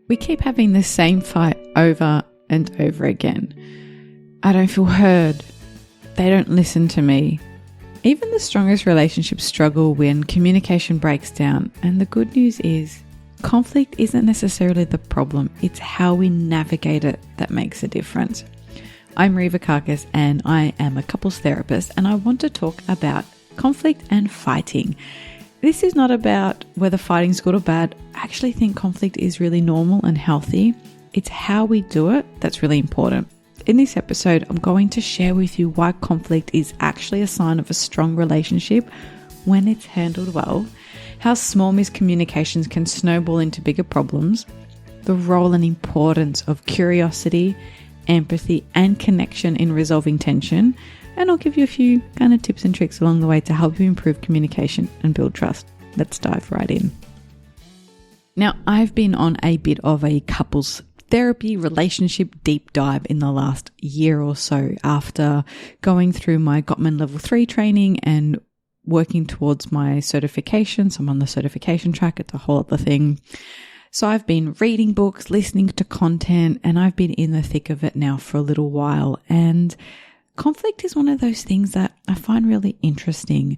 We keep having the same fight over and over again. I don't feel heard. They don't listen to me. Even the strongest relationships struggle when communication breaks down. And the good news is, conflict isn't necessarily the problem. It's how we navigate it that makes a difference. I'm Marie Vakakis and I am a couples therapist, and I want to talk about conflict and fighting. This is not about whether fighting's good or bad. I actually think conflict is really normal and healthy. It's how we do it that's really important. In this episode, I'm going to share with you why conflict is actually a sign of a strong relationship when it's handled well, how small miscommunications can snowball into bigger problems, the role and importance of curiosity, empathy, and connection in resolving tension, and I'll give you a few kind of tips and tricks along the way to help you improve communication and build trust. Let's dive right in. Now, I've been on a bit of a couples therapy relationship deep dive in the last year or so after going through my Gottman Level 3 training and working towards my certification. So I'm on the certification track. It's a whole other thing. So I've been reading books, listening to content, and I've been in the thick of it now for a little while. And conflict is one of those things that I find really interesting.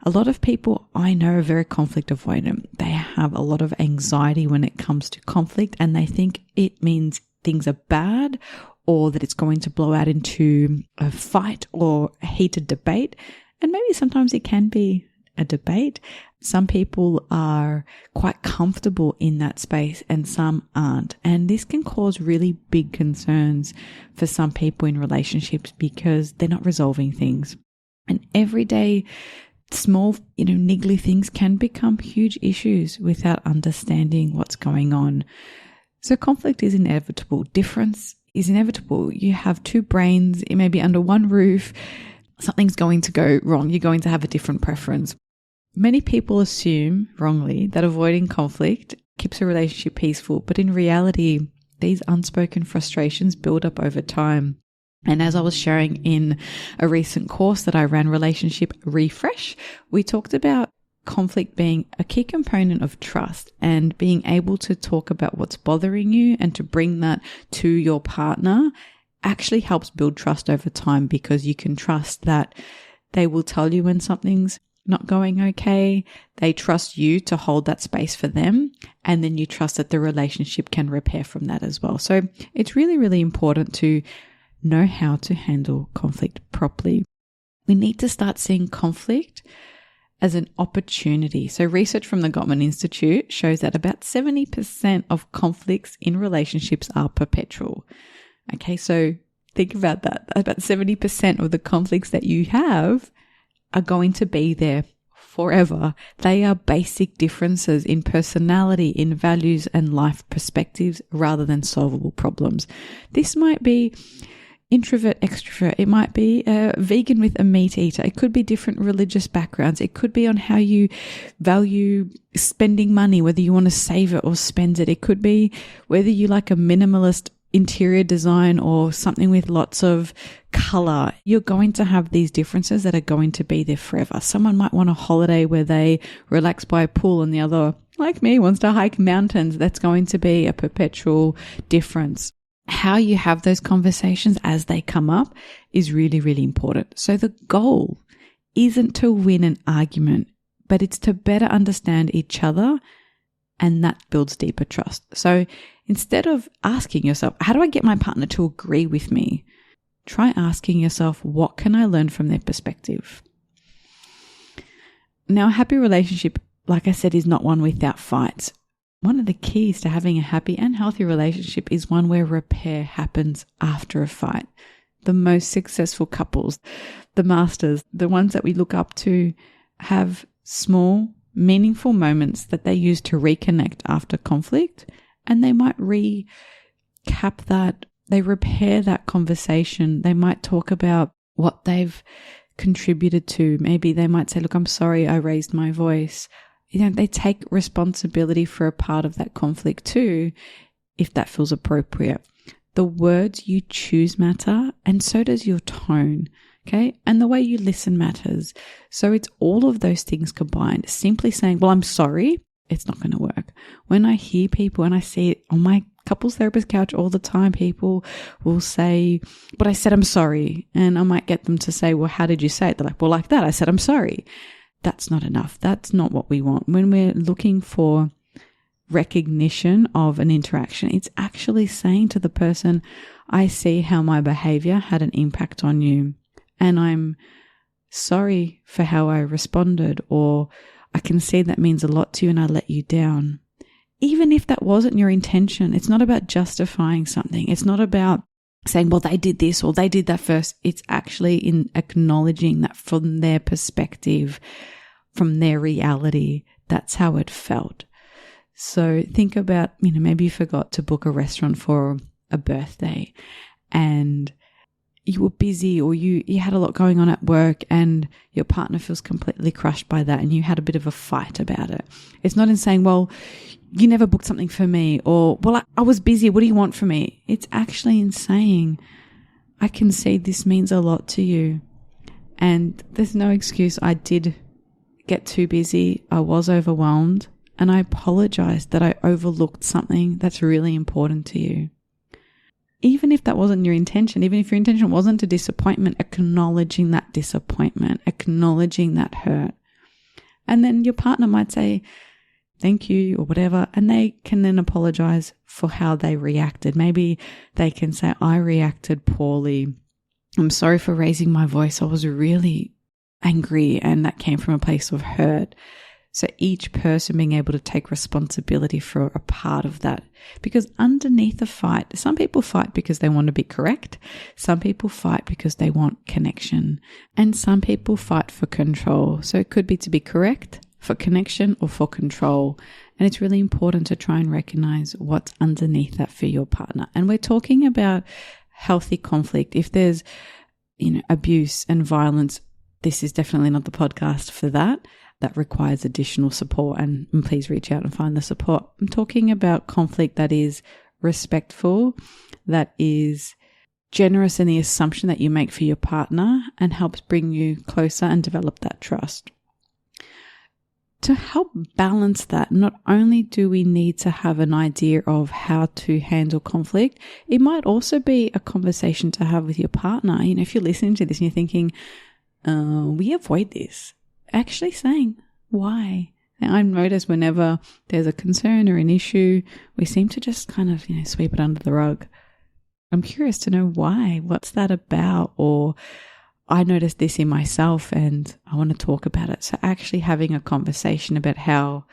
A lot of people I know are very conflict avoidant. They have a lot of anxiety when it comes to conflict, and they think it means things are bad or that it's going to blow out into a fight or a heated debate. And maybe sometimes it can be a debate. Some people are quite comfortable in that space and some aren't. And this can cause really big concerns for some people in relationships because they're not resolving things. And everyday small, niggly things can become huge issues without understanding what's going on. So conflict is inevitable. Difference is inevitable. You have two brains, it may be under one roof. Something's going to go wrong. You're going to have a different preference. Many people assume wrongly that avoiding conflict keeps a relationship peaceful, but in reality, these unspoken frustrations build up over time. And as I was sharing in a recent course that I ran, Relationship Refresh, we talked about conflict being a key component of trust and being able to talk about what's bothering you and to bring that to your partner actually helps build trust over time, because you can trust that they will tell you when something's not going okay. They trust you to hold that space for them. And then you trust that the relationship can repair from that as well. So it's really, really important to know how to handle conflict properly. We need to start seeing conflict as an opportunity. So research from the Gottman Institute shows that about 70% of conflicts in relationships are perpetual. Okay, so think about that. About 70% of the conflicts that you have are going to be there forever. They are basic differences in personality, in values and life perspectives rather than solvable problems. This might be introvert, extrovert. It might be a vegan with a meat eater. It could be different religious backgrounds. It could be on how you value spending money, whether you want to save it or spend it. It could be whether you like a minimalist interior design or something with lots of color. You're going to have these differences that are going to be there forever. Someone might want a holiday where they relax by a pool and the other, like me, wants to hike mountains. That's going to be a perpetual difference. How you have those conversations as they come up is really, really important. So the goal isn't to win an argument, but it's to better understand each other, and that builds deeper trust. So instead of asking yourself, how do I get my partner to agree with me? Try asking yourself, what can I learn from their perspective? Now, a happy relationship, like I said, is not one without fights. One of the keys to having a happy and healthy relationship is one where repair happens after a fight. The most successful couples, the masters, the ones that we look up to, have small, meaningful moments that they use to reconnect after conflict, and they might recap that, they repair that conversation. They might talk about what they've contributed to. Maybe they might say, look, I'm sorry I raised my voice. They take responsibility for a part of that conflict too, if that feels appropriate. The words you choose matter, and so does your tone. Okay. And the way you listen matters. So it's all of those things combined. Simply saying, well, I'm sorry, it's not going to work. When I hear people and I see it, oh my couples therapist couch all the time, people will say, but I said I'm sorry. And I might get them to say, well, how did you say it? They're like, well, like that. I said I'm sorry. That's not enough. That's not what we want. When we're looking for recognition of an interaction, it's actually saying to the person, I see how my behavior had an impact on you, and I'm sorry for how I responded, or I can see that means a lot to you and I let you down. Even if that wasn't your intention, it's not about justifying something. It's not about saying, well, they did this or they did that first. It's actually in acknowledging that from their perspective, from their reality, that's how it felt. So think about, maybe you forgot to book a restaurant for a birthday and you were busy, or you had a lot going on at work and your partner feels completely crushed by that and you had a bit of a fight about it. It's not in saying, well, you never booked something for me, or, well, I was busy. What do you want from me? It's actually in saying, I can see this means a lot to you. And there's no excuse. I did get too busy. I was overwhelmed. And I apologize that I overlooked something that's really important to you. Even if that wasn't your intention, even if your intention wasn't a disappointment, acknowledging that disappointment, acknowledging that hurt. And then your partner might say, thank you, or whatever, and they can then apologize for how they reacted. Maybe they can say, I reacted poorly. I'm sorry for raising my voice. I was really angry and that came from a place of hurt. So each person being able to take responsibility for a part of that. Because underneath a fight, some people fight because they want to be correct. Some people fight because they want connection. And some people fight for control. So it could be to be correct, for connection, or for control. And it's really important to try and recognize what's underneath that for your partner. And we're talking about healthy conflict. If there's, abuse and violence, this is definitely not the podcast for that. That requires additional support, and please reach out and find the support. I'm talking about conflict that is respectful, that is generous in the assumption that you make for your partner and helps bring you closer and develop that trust. To help balance that, not only do we need to have an idea of how to handle conflict, it might also be a conversation to have with your partner. If you're listening to this and you're thinking, we avoid this. Actually saying why. Now, I've noticed whenever there's a concern or an issue, we seem to just kind of, sweep it under the rug. I'm curious to know why. What's that about? Or I noticed this in myself and I want to talk about it. So actually having a conversation about how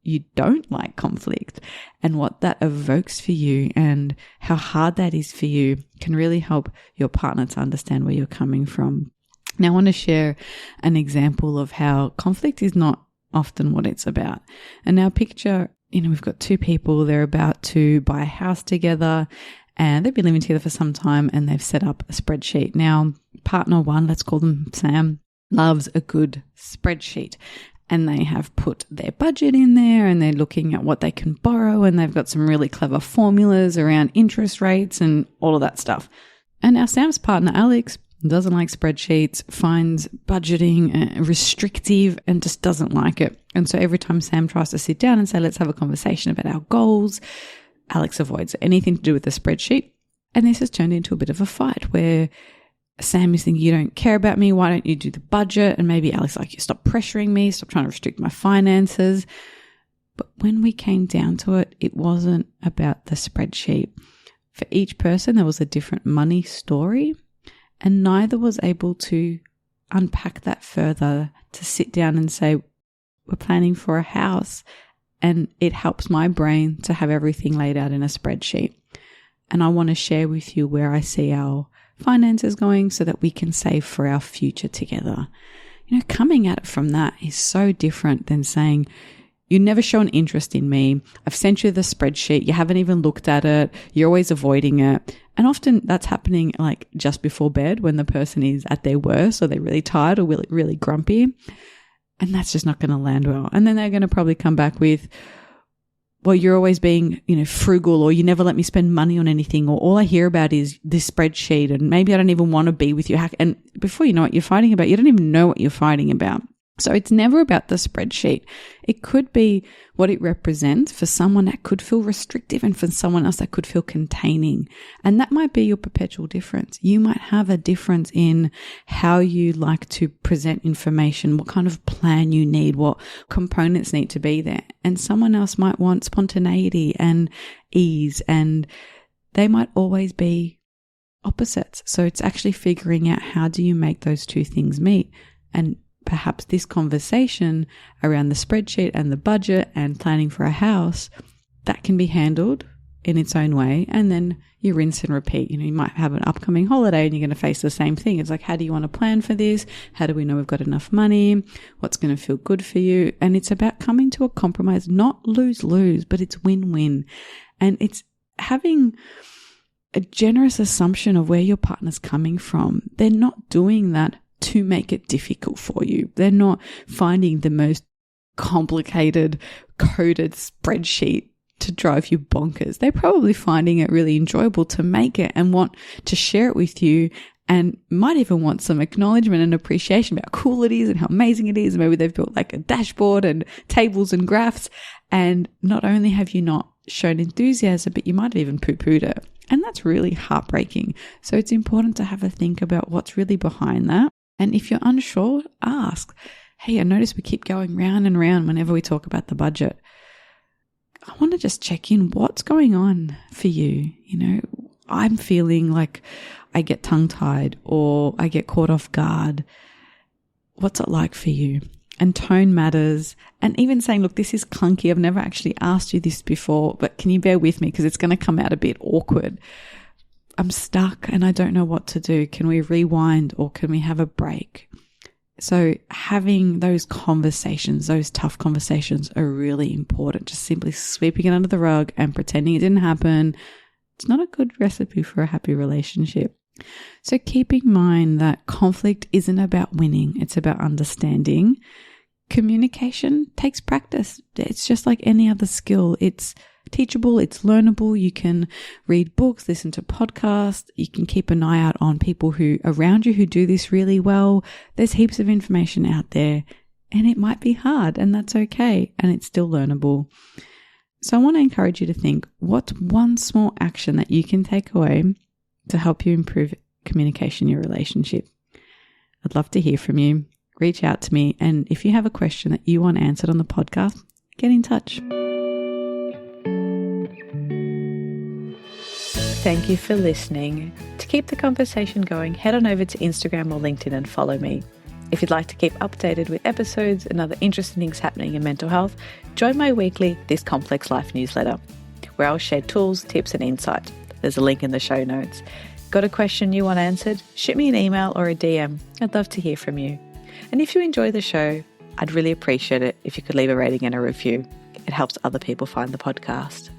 you don't like conflict and what that evokes for you and how hard that is for you can really help your partner to understand where you're coming from. Now, I want to share an example of how conflict is not often what it's about. And now picture, we've got two people, they're about to buy a house together and they've been living together for some time and they've set up a spreadsheet. Now, partner one, let's call them Sam, loves a good spreadsheet. And they have put their budget in there and they're looking at what they can borrow and they've got some really clever formulas around interest rates and all of that stuff. And now Sam's partner, Alex, doesn't like spreadsheets, finds budgeting restrictive and just doesn't like it. And so every time Sam tries to sit down and say, let's have a conversation about our goals, Alex avoids anything to do with the spreadsheet. And this has turned into a bit of a fight where Sam is thinking, you don't care about me. Why don't you do the budget? And maybe Alex is like, you stop pressuring me, stop trying to restrict my finances. But when we came down to it, it wasn't about the spreadsheet. For each person, there was a different money story. And neither was able to unpack that further, to sit down and say, we're planning for a house and it helps my brain to have everything laid out in a spreadsheet. And I want to share with you where I see our finances going so that we can save for our future together. Coming at it from that is so different than saying, you never show an interest in me. I've sent you the spreadsheet. You haven't even looked at it. You're always avoiding it. And often that's happening like just before bed when the person is at their worst or they're really tired or really, really grumpy. And that's just not going to land well. And then they're going to probably come back with, well, you're always being, frugal, or you never let me spend money on anything, or all I hear about is this spreadsheet and maybe I don't even want to be with you. And before you know what you're fighting about, you don't even know what you're fighting about. So it's never about the spreadsheet. It could be what it represents. For someone that could feel restrictive, and for someone else that could feel containing. And that might be your perpetual difference. You might have a difference in how you like to present information, what kind of plan you need, what components need to be there. And someone else might want spontaneity and ease, and they might always be opposites. So it's actually figuring out, how do you make those two things meet? And perhaps this conversation around the spreadsheet and the budget and planning for a house, that can be handled in its own way. And then you rinse and repeat. You might have an upcoming holiday and you're going to face the same thing. It's like, how do you want to plan for this? How do we know we've got enough money? What's going to feel good for you? And it's about coming to a compromise, not lose-lose, but it's win-win. And it's having a generous assumption of where your partner's coming from. They're not doing that to make it difficult for you. They're not finding the most complicated coded spreadsheet to drive you bonkers. They're probably finding it really enjoyable to make it and want to share it with you, and might even want some acknowledgement and appreciation about how cool it is and how amazing it is. Maybe they've built like a dashboard and tables and graphs, and not only have you not shown enthusiasm, but you might have even poo-pooed it. And that's really heartbreaking. So it's important to have a think about what's really behind that. And if you're unsure, ask, hey, I notice we keep going round and round whenever we talk about the budget. I want to just check in. What's going on for you? I'm feeling like I get tongue-tied or I get caught off guard. What's it like for you? And tone matters. And even saying, look, this is clunky. I've never actually asked you this before, but can you bear with me because it's going to come out a bit awkward. I'm stuck and I don't know what to do. Can we rewind or can we have a break? So having those conversations, those tough conversations are really important. Just simply sweeping it under the rug and pretending it didn't happen, it's not a good recipe for a happy relationship. So keep in mind that conflict isn't about winning. It's about understanding. Communication takes practice. It's just like any other skill. It's teachable, it's learnable. You can read books, listen to podcasts. You can keep an eye out on people who around you who do this really well. There's heaps of information out there, and it might be hard, and that's okay, and it's still learnable. So I want to encourage you to think, what's one small action that you can take away to help you improve communication in your relationship? I'd love to hear from you. Reach out to me, and if you have a question that you want answered on the podcast, get in touch. Thank you for listening. To keep the conversation going, head on over to Instagram or LinkedIn and follow me. If you'd like to keep updated with episodes and other interesting things happening in mental health, join my weekly This Complex Life newsletter, where I'll share tools, tips and insight. There's a link in the show notes. Got a question you want answered? Shoot me an email or a DM. I'd love to hear from you. And if you enjoy the show, I'd really appreciate it if you could leave a rating and a review. It helps other people find the podcast.